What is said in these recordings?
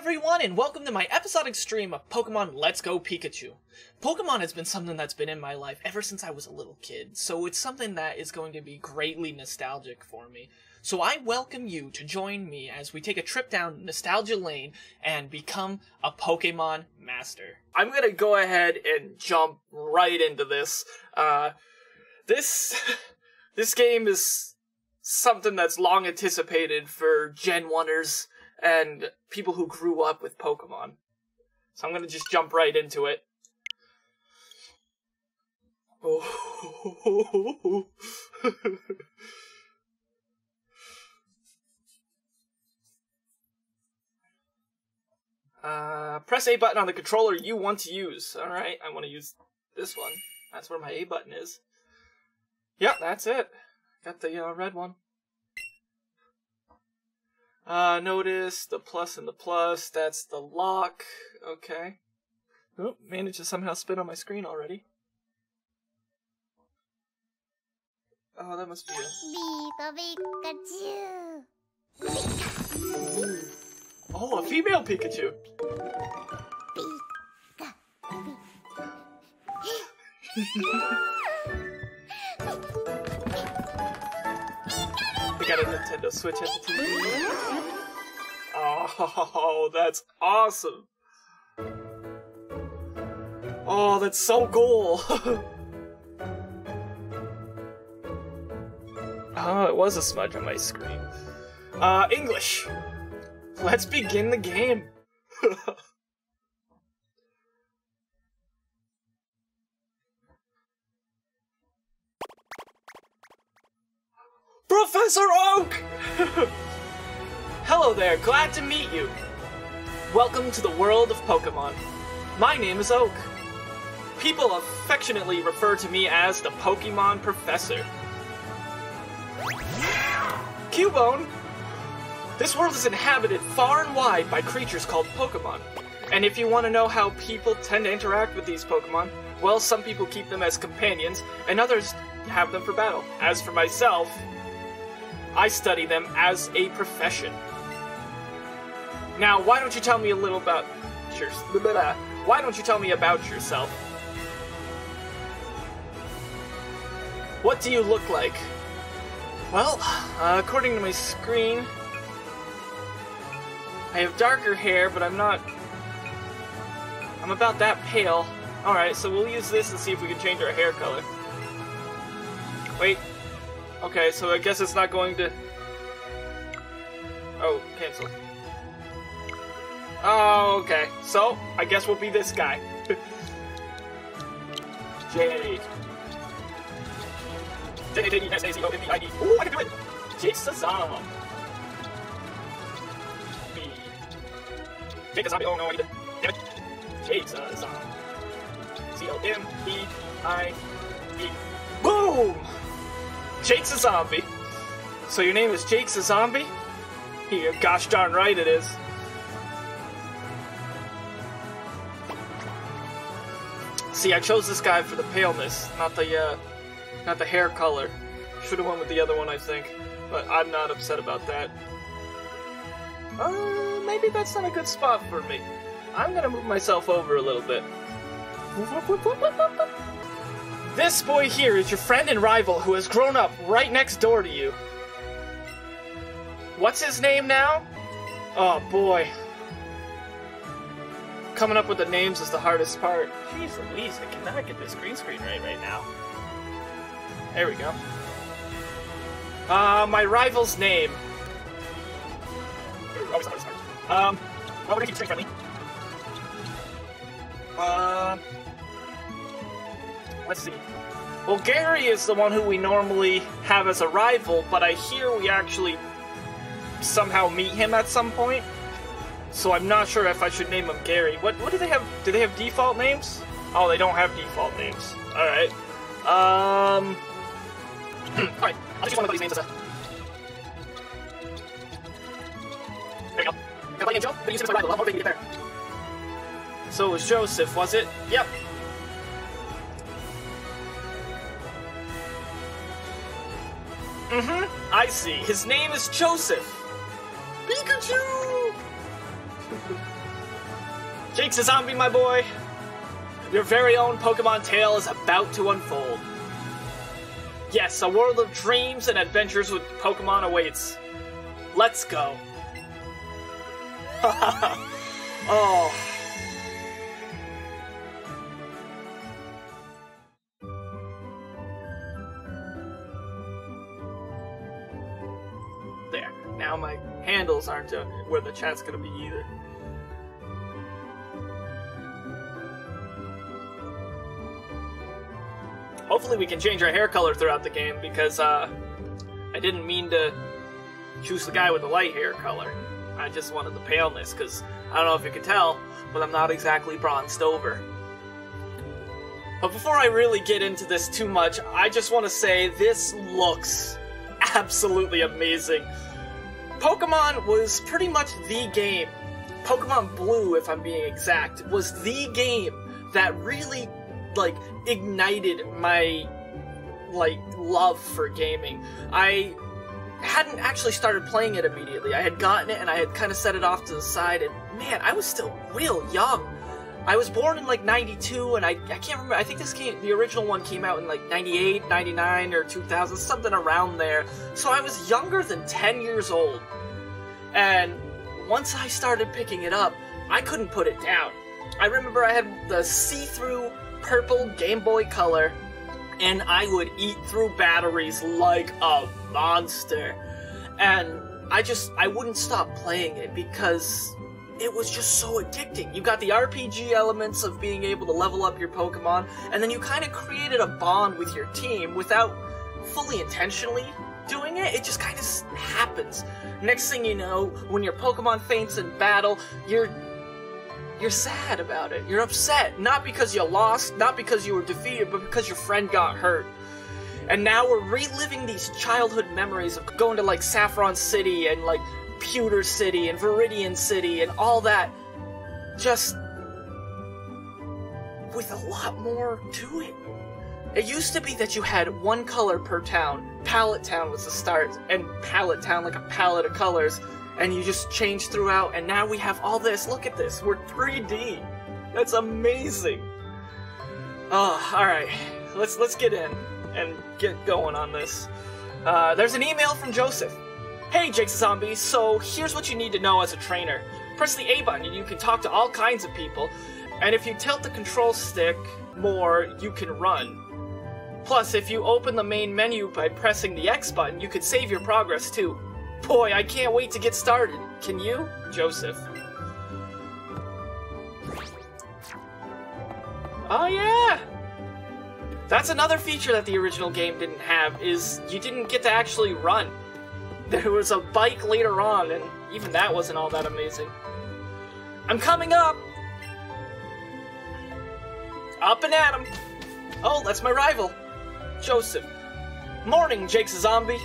everyone, and welcome to my episodic stream of Pokemon Let's Go Pikachu. Pokemon has been something that's been in my life ever since I was a little kid, so it's something that is going to be greatly nostalgic for me. So I welcome you to join me as we take a trip down Nostalgia Lane and become a Pokemon Master. I'm gonna go ahead and jump right into this. This game is something that's long anticipated for Gen 1ers and people who grew up with Pokemon. So I'm gonna just jump right into it. Oh. Press A button on the controller you want to use. Alright, I want to use this one. That's where my A button is. Yep, that's it. Got the red one. Notice the plus and the plus. That's the lock. Okay. Oh, managed to somehow spin on my screen already. Oh, that must be Pikachu. Oh, a female Pikachu. They got a Nintendo Switch at the TV. Oh, that's awesome. Oh, that's so cool. Oh, it was a smudge on my screen. English. Let's begin the game. Professor Oak! Hello there, glad to meet you. Welcome to the world of Pokemon. My name is Oak. People affectionately refer to me as the Pokemon Professor. Cubone! This world is inhabited far and wide by creatures called Pokemon. And if you want to know how people tend to interact with these Pokemon, well, some people keep them as companions, and others have them for battle. As for myself, I study them as a profession. Now, why don't you tell me a little about why don't you tell me about yourself? What do you look like? Well, according to my screen, I have darker hair, but I'm about that pale. Alright, so we'll use this and see if we can change our hair color. Wait. Okay, so I guess it's not going to... Oh, cancel. Oh, okay. So, I guess we'll be this guy. Jake. J-A-K-E-S-A-Z-O-M-B-I-D. Ooh, I can do it! Jakesazombie. Jakesazombie. Oh no, I need it. Damn it. Jakesazombie. C-O-M-B-I-E. Boom! Jakesazombie. So your name is Jakesazombie? You're gosh darn right it is. See, I chose this guy for the paleness, not the hair color. Should have went with the other one, I think. But I'm not upset about that. Maybe that's not a good spot for me. I'm gonna move myself over a little bit. This boy here is your friend and rival who has grown up right next door to you. What's his name now? Oh boy. Coming up with the names is the hardest part. Jeez Louise, I cannot get this green screen right now. There we go. My rival's name. Ooh, always hard. Well, we're gonna keep it friendly. Let's see. Well, Gary is the one who we normally have as a rival, but I hear we actually somehow meet him at some point. So I'm not sure if I should name him Gary. What do they have? Do they have default names? Oh, they don't have default names. Alright. Alright, I'll just use one of these names as a... There we go. Can I play name Joe? But use him as my rival. I'll motivate you to get there. So it was Joseph, was it? Yep. I see. His name is Joseph. Pikachu! Jakesazombie, my boy! Your very own Pokemon tale is about to unfold. Yes, a world of dreams and adventures with Pokemon awaits. Let's go. Oh. There. Now my handles aren't where the chat's gonna be either. Hopefully we can change our hair color throughout the game, because I didn't mean to choose the guy with the light hair color. I just wanted the paleness, because I don't know if you can tell, but I'm not exactly bronzed over. But before I really get into this too much, I just want to say this looks absolutely amazing. Pokemon was pretty much the game. Pokemon Blue, if I'm being exact, was the game that really, like, ignited my, like, love for gaming. I hadn't actually started playing it immediately. I had gotten it and I had kind of set it off to the side, and man, I was still real young. I was born in like 92, and I can't remember, I think the original one came out in like 98, 99, or 2000, something around there. So I was younger than 10 years old. And once I started picking it up, I couldn't put it down. I remember I had the see-through purple Game Boy Color, and I would eat through batteries like a monster. And I wouldn't stop playing it because it was just so addicting. You got the RPG elements of being able to level up your Pokemon, and then you kind of created a bond with your team without fully intentionally doing it. It just kind of happens. Next thing you know, when your Pokemon faints in battle, you're sad about it. You're upset. Not because you lost, not because you were defeated, but because your friend got hurt. And now we're reliving these childhood memories of going to, like, Saffron City and, like, Pewter City and Viridian City and all that. Just with a lot more to it. It used to be that you had one color per town. Palette Town was the start, and Palette Town, like a palette of colors, and you just change throughout, and now we have all this. Look at this. We're 3D. That's amazing. Oh, alright. Let's get in and get going on this. There's an email from Joseph. Hey, Jakesazombie, so here's what you need to know as a trainer. Press the A button and you can talk to all kinds of people, and if you tilt the control stick more, you can run. Plus, if you open the main menu by pressing the X button, you could save your progress too. Boy, I can't wait to get started. Can you? Joseph. Oh yeah! That's another feature that the original game didn't have, is you didn't get to actually run. There was a bike later on, and even that wasn't all that amazing. I'm coming up! Up and at 'em! Oh, that's my rival, Joseph. Morning, Jakesazombie.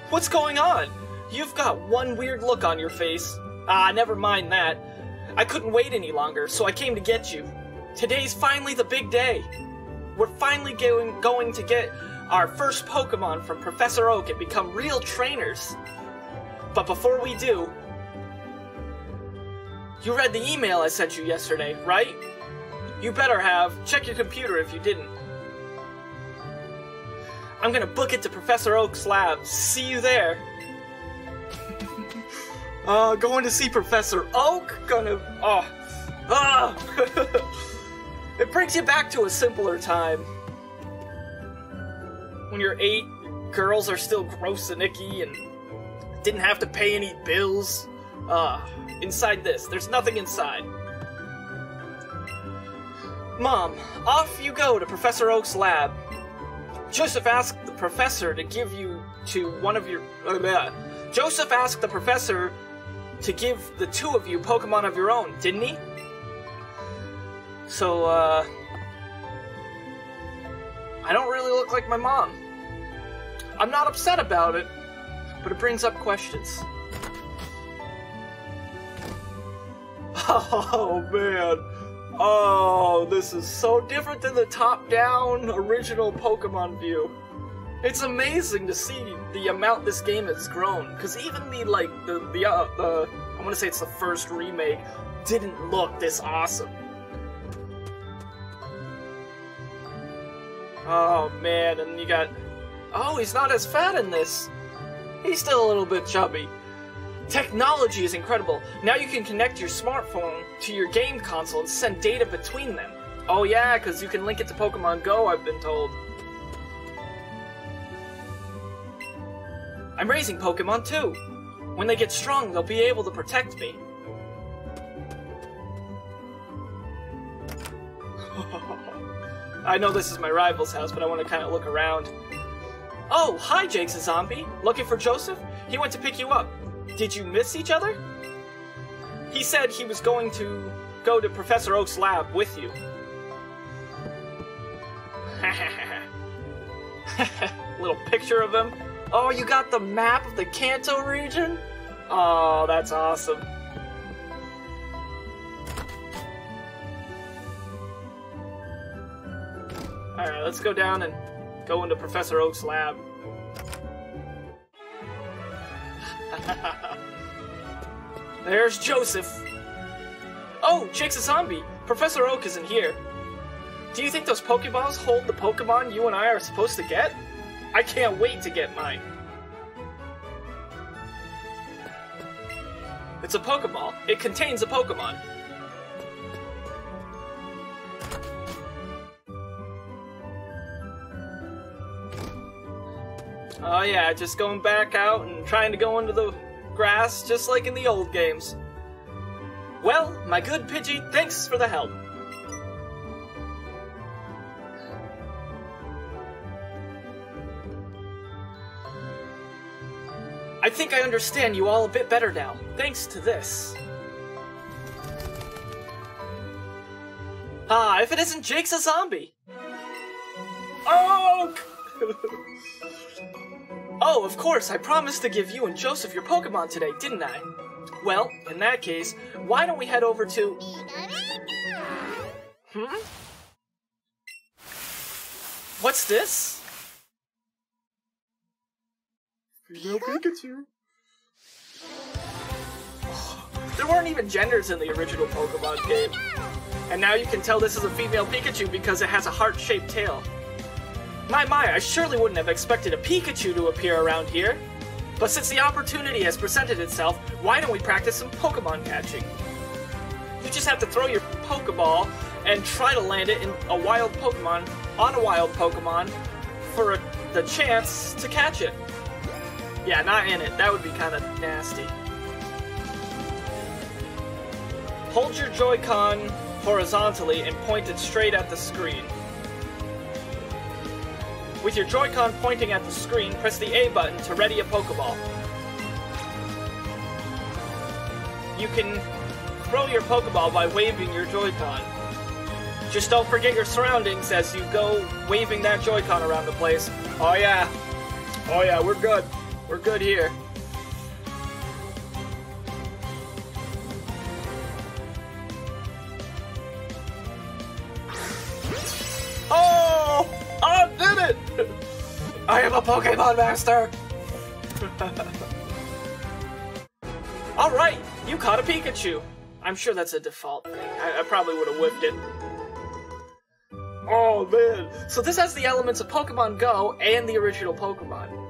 What's going on? You've got one weird look on your face. Ah, never mind that. I couldn't wait any longer, so I came to get you. Today's finally the big day. We're finally going to get our first Pokemon from Professor Oak and become real trainers. But before we do, you read the email I sent you yesterday, right? You better have. Check your computer if you didn't. I'm gonna book it to Professor Oak's lab. See you there. Going to see Professor Oak? It brings you back to a simpler time. When you're 8, girls are still gross and icky and didn't have to pay any bills. Inside this, there's nothing inside. Mom, off you go to Professor Oak's lab. Joseph asked the professor to give you to one of your... Joseph asked the professor to give the two of you Pokemon of your own, didn't he? So, I don't really look like my mom. I'm not upset about it, but it brings up questions. Oh, man. Oh, this is so different than the top-down original Pokemon view. It's amazing to see the amount this game has grown, because even the, like, I want want to say it's the first remake, didn't look this awesome. Oh man, and you got... Oh, he's not as fat in this. He's still a little bit chubby. Technology is incredible. Now you can connect your smartphone to your game console and send data between them. Oh yeah, because you can link it to Pokemon Go, I've been told. I'm raising Pokemon too. When they get strong, they'll be able to protect me. I know this is my rival's house, but I want to kind of look around. Oh, hi Jakesazombie. Looking for Joseph? He went to pick you up. Did you miss each other? He said he was going to go to Professor Oak's lab with you. Little picture of him. Oh, you got the map of the Kanto region? Oh, that's awesome. Alright, let's go down and go into Professor Oak's lab. There's Joseph. Oh, Jakesazombie. Professor Oak isn't here. Do you think those Pokeballs hold the Pokemon you and I are supposed to get? I can't wait to get mine. It's a Pokeball. It contains a Pokemon. Oh yeah, just going back out and trying to go into the grass just like in the old games. Well, my good Pidgey, thanks for the help. I think I understand you all a bit better now, thanks to this. Ah, if it isn't Jakesazombie! Oh! Oh, of course, I promised to give you and Joseph your Pokemon today, didn't I? Well, in that case, why don't we head over to... What's this? Female Pikachu. There weren't even genders in the original Pokemon game. And now you can tell this is a female Pikachu because it has a heart-shaped tail. My, I surely wouldn't have expected a Pikachu to appear around here. But since the opportunity has presented itself, why don't we practice some Pokemon catching? You just have to throw your Pokeball and try to land it in a wild Pokemon, on a wild Pokemon, for the chance to catch it. Yeah, not in it. That would be kind of nasty. Hold your Joy-Con horizontally and point it straight at the screen. With your Joy-Con pointing at the screen, press the A button to ready a Pokeball. You can throw your Pokeball by waving your Joy-Con. Just don't forget your surroundings as you go waving that Joy-Con around the place. Oh yeah. Oh yeah, we're good. We're good here. Oh! I did it! I am a Pokemon Master! Alright, you caught a Pikachu. I'm sure that's a default thing. I probably would have whipped it. Oh man. So this has the elements of Pokemon Go and the original Pokemon.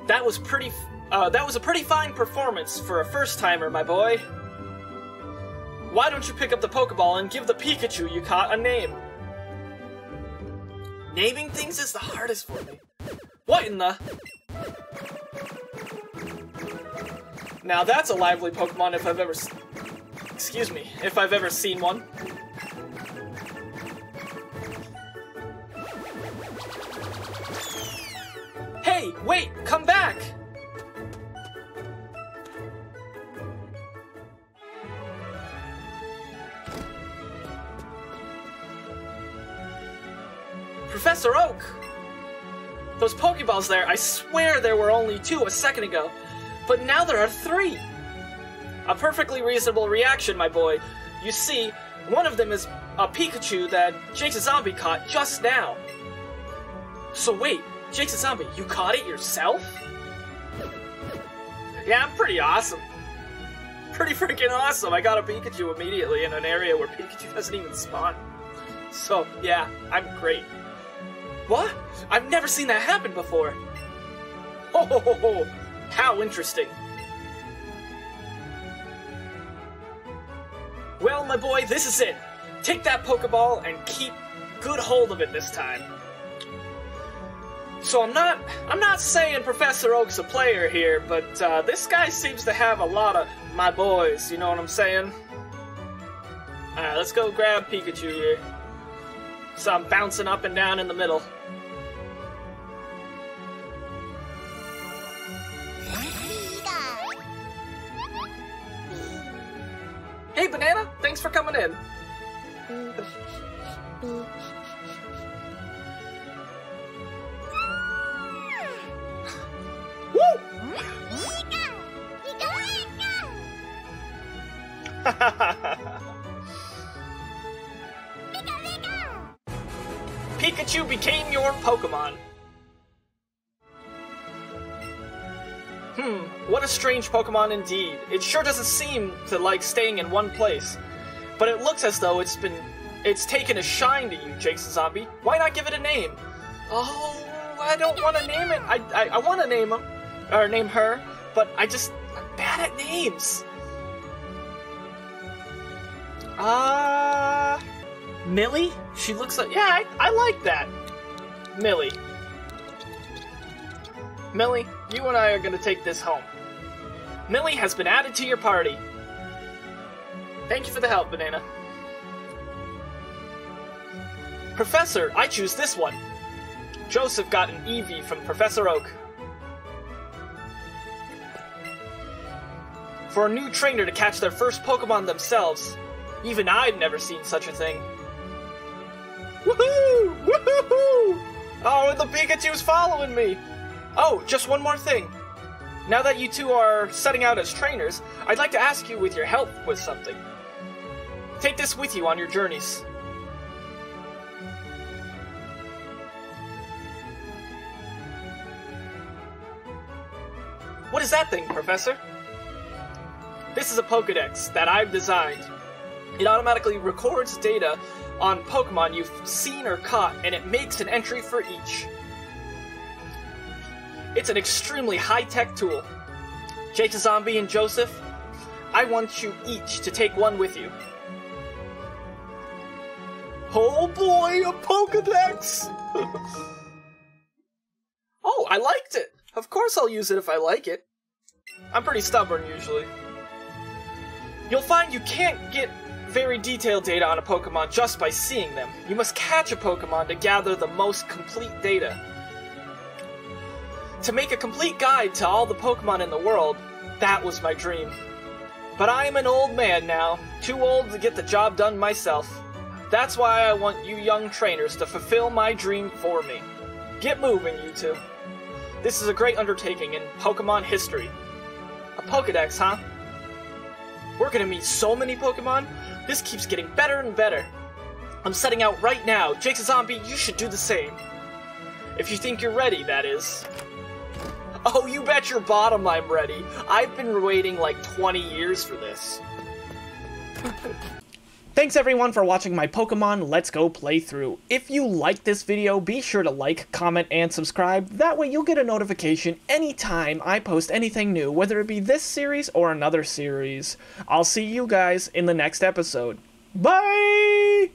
That was a pretty fine performance for a first-timer, my boy. Why don't you pick up the Pokeball and give the Pikachu you caught a name? Naming things is the hardest for me. What in the... Now that's a lively Pokemon if I've ever... Excuse me, if I've ever seen one. Hey, wait, come back! Professor Oak! Those Pokeballs there, I swear there were only 2 a second ago, but now there are 3! A perfectly reasonable reaction, my boy. You see, one of them is a Pikachu that Jakesazombie caught just now. So wait, Jakesazombie, you caught it yourself? Yeah, I'm pretty awesome. Pretty freaking awesome. I got a Pikachu immediately in an area where Pikachu doesn't even spawn. So, yeah, I'm great. What? I've never seen that happen before. Ho ho ho ho! How interesting. Well, my boy, this is it. Take that Pokeball and keep good hold of it this time. So I'm not saying Professor Oak's a player here, but this guy seems to have a lot of my boys, you know what I'm saying? Alright, let's go grab Pikachu here. So I'm bouncing up and down in the middle. Hey, Banana! Thanks for coming in. Woo! Pikachu became your Pokemon. What a strange Pokemon indeed. It sure doesn't seem to like staying in one place. But it looks as though it's taken a shine to you, Jakesazombie. Why not give it a name? Oh, I don't want to name it. I want to name him, or name her, but I'm bad at names. Millie? She looks like, yeah, I like that. Millie. Millie, you and I are gonna take this home. Millie has been added to your party. Thank you for the help, Banana. Professor, I choose this one. Joseph got an Eevee from Professor Oak. For a new trainer to catch their first Pokemon themselves, even I've never seen such a thing. Woohoo! Woohoo! Oh, the Pikachu's following me! Oh, just one more thing. Now that you two are setting out as trainers, I'd like to ask you with your help with something. Take this with you on your journeys. What is that thing, Professor? This is a Pokedex that I've designed. It automatically records data on Pokemon you've seen or caught, and it makes an entry for each. It's an extremely high-tech tool. Jakesazombie and Joseph, I want you each to take one with you. Oh boy, a Pokedex! Oh, I liked it! Of course I'll use it if I like it. I'm pretty stubborn usually. You'll find you can't get very detailed data on a Pokemon just by seeing them. You must catch a Pokemon to gather the most complete data. To make a complete guide to all the Pokemon in the world, that was my dream. But I am an old man now, too old to get the job done myself. That's why I want you young trainers to fulfill my dream for me. Get moving, you two. This is a great undertaking in Pokemon history. A Pokedex, huh? We're gonna meet so many Pokemon, this keeps getting better and better. I'm setting out right now. Jakesazombie, you should do the same. If you think you're ready, that is. Oh, you bet your bottom I'm ready. I've been waiting like 20 years for this. Thanks everyone for watching my Pokemon Let's Go playthrough. If you liked this video, be sure to like, comment, and subscribe. That way you'll get a notification anytime I post anything new, whether it be this series or another series. I'll see you guys in the next episode. Bye!